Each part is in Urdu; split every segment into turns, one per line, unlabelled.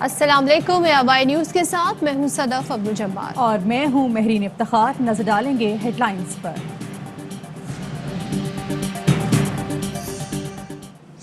السلام علیکم، آبائی نیوز کے ساتھ میں ہوں صدف عبد الجبار
اور میں ہوں مہرین افتخار۔ نظر ڈالیں گے ہیڈ لائنز پر۔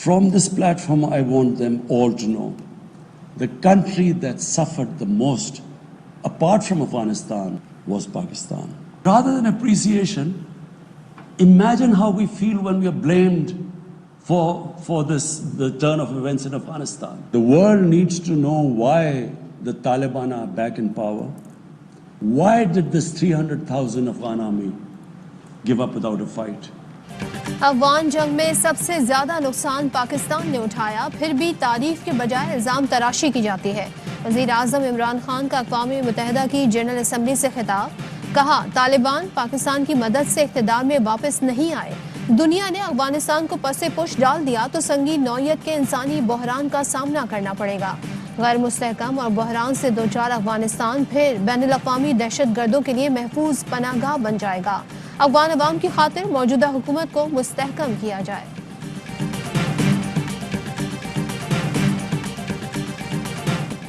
From this platform, I want them all to know the country that suffered the most, apart from Afghanistan, was Pakistan. Rather than appreciation, imagine how we feel when we are blamed for the turn of events in Afghanistan. The world needs to know why the Taliban are back in power. Why did this 300,000 Afghan army give up without a fight?
Afghan جنگ میں سب سے زیادہ نقصان پاکستان نے اٹھایا، پھر بھی تعریف کے بجائے الزام تراشی کی جاتی ہے۔ وزیر اعظم عمران خان کا اقوام متحدہ کی جنرل اسمبلی سے خطاب، کہا طالبان پاکستان کی مدد سے اقتدار میں واپس نہیں آئے، دنیا نے افغانستان کو پس پش ڈال دیا تو سنگین نوعیت کے انسانی بحران کا سامنا کرنا پڑے گا۔ غیر مستحکم اور بحران سے دوچار افغانستان پھر بین الاقوامی دہشت گردوں کے لیے محفوظ پناہ گاہ بن جائے گا۔ افغان عوام کی خاطر موجودہ حکومت کو مستحکم کیا جائے۔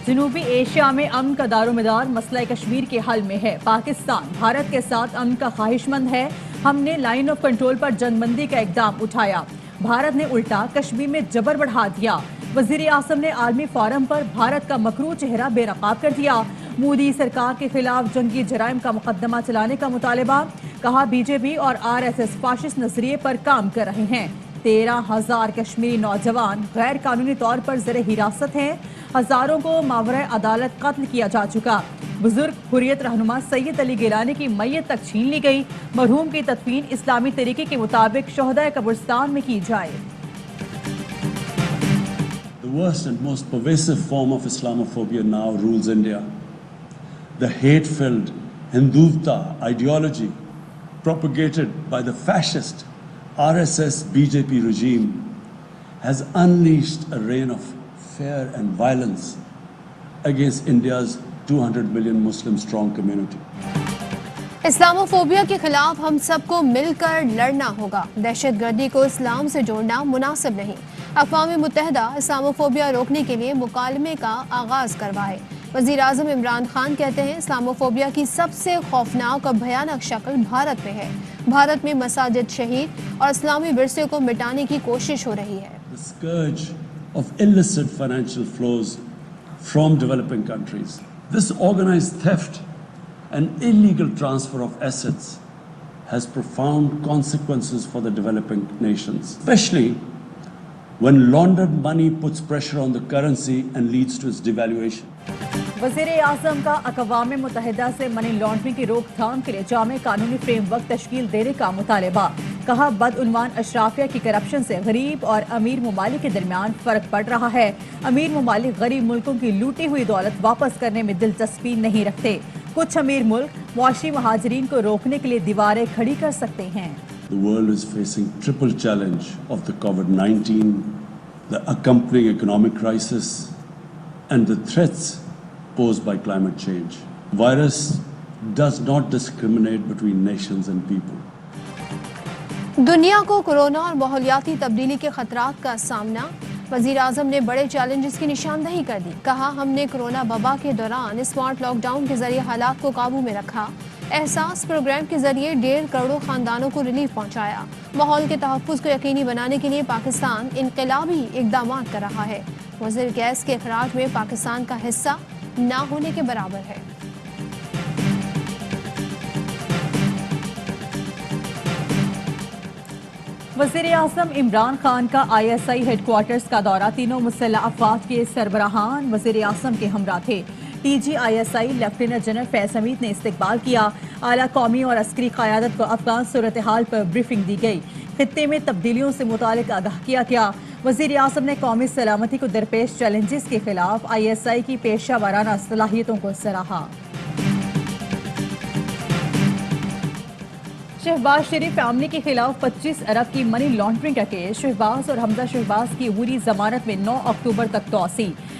جنوبی ایشیا میں امن کا دار و مدار مسئلہ کشمیر کے حل میں ہے۔ پاکستان بھارت کے ساتھ امن کا خواہش مند ہے، ہم نے لائن آف کنٹرول پر جنگ بندی کا اقدام اٹھایا، بھارت نے الٹا کشمیر میں جبر بڑھا دیا۔ وزیر اعظم نے عالمی فورم پر بھارت کا مکروہ چہرہ بے نقاب کر دیا۔ مودی سرکار کے خلاف جنگی جرائم کا مقدمہ چلانے کا مطالبہ، کہا بی جے پی اور آر ایس ایس فاشسٹ نظریے پر کام کر رہے ہیں۔ 13,000 کشمیری نوجوان غیر قانونی طور پر زیر حراست ہیں، ہزاروں کو ماورائے عدالت قتل کیا جا چکا۔ بزرگ حریت رہنما سید علی گیلانی کی میت تک چھین لی گئی، مرحوم کی تدفین اسلامی طریقے کے مطابق شہدائے قبرستان میں کی جائے۔
The worst and most pervasive form of Islamophobia now rules India. The hate-filled Hindutva ideology propagated by the fascist RSS BJP regime has unleashed a reign of fear and violence against India's 200 million Muslim strong community.
Islamophobia کے خلاف ہم سب کو مل کر لڑنا ہوگا، دہشت گردی کو اسلام سے جوڑنا مناسب نہیں۔ اقوام متحدہ اسلاموفوبیا روکنے کے لیے مکالمے کا آغاز کروائے۔ وزیر اعظم عمران خان کہتے ہیں اسلاموفوبیا کی سب سے خوفناک اور بھیانک شکل بھارت میں ہے، بھارت میں مساجد شہید اور اسلامی ورثے کو مٹانے کی کوشش ہو رہی ہے۔
The scourge of illicit financial flows from developing countries. This organized theft and illegal transfer of assets has profound consequences for the developing nations, especially when laundered money puts pressure on the currency and leads to its devaluation.
وزیر اعظم کا اقوام متحدہ سے منی لانڈرنگ کی روک تھام کے لیے جامع قانونی فریم ورک تشکیل دینے کا مطالبہ، کہا بدعنوان اشرافیہ کی کرپشن سے غریب اور امیر ممالک کے درمیان فرق پڑ رہا ہے، امیر ممالک غریب ملکوں کی لوٹی ہوئی دولت واپس کرنے میں دلچسپی نہیں رکھتے، کچھ امیر ملک معاشی مہاجرین کو روکنے کے لیے دیواریں کھڑی کر سکتے ہیں۔
The world is facing triple challenge of the COVID-19, the accompanying economic crisis, and the threats posed by climate change. Virus does not discriminate between nations and people.
دنیا کو کورونا اور ماحولیاتی تبدیلی کے خطرات کا سامنا، وزیر اعظم نے بڑے چیلنجز کی نشاندہی کر دی، کہا ہم نے کورونا وبا کے دوران اسمارٹ لاک ڈاؤن کے ذریعے حالات کو قابو میں رکھا، احساس پروگرام کے ذریعے 1.5 کروڑ خاندانوں کو ریلیف پہنچایا، ماحول کے تحفظ کو یقینی بنانے کے لیے پاکستان انقلابی اقدامات کر رہا ہے، مضر گیس کے اخراج میں پاکستان کا حصہ نہ ہونے کے برابر ہے۔
وزیر اعظم عمران خان کا آئی ایس آئی ہیڈ کوارٹرز کا دورہ، تینوں مسلح افواج کے سربراہان وزیر اعظم کے ہمراہ تھے۔ D G I S I lieutenant general Faiz Hameed نے استقبال کیا، اعلیٰ قومی اور عسکری قیادت کو افغان صورتحال پر بریفنگ دی گئی، خطے میں تبدیلیوں سے متعلق آگاہ کیا گیا۔ وزیر اعظم نے قومی سلامتی کو درپیش چیلنجز کے خلاف آئی ایس آئی کی پیشہ ورانہ صلاحیتوں کو سراہا۔ شہباز شریف فیملی کے خلاف 25 ارب کی منی لانڈرنگ کا کیس، شہباز اور حمزہ شہباز کی عبوری ضمانت میں 9 اکتوبر تک توسیع،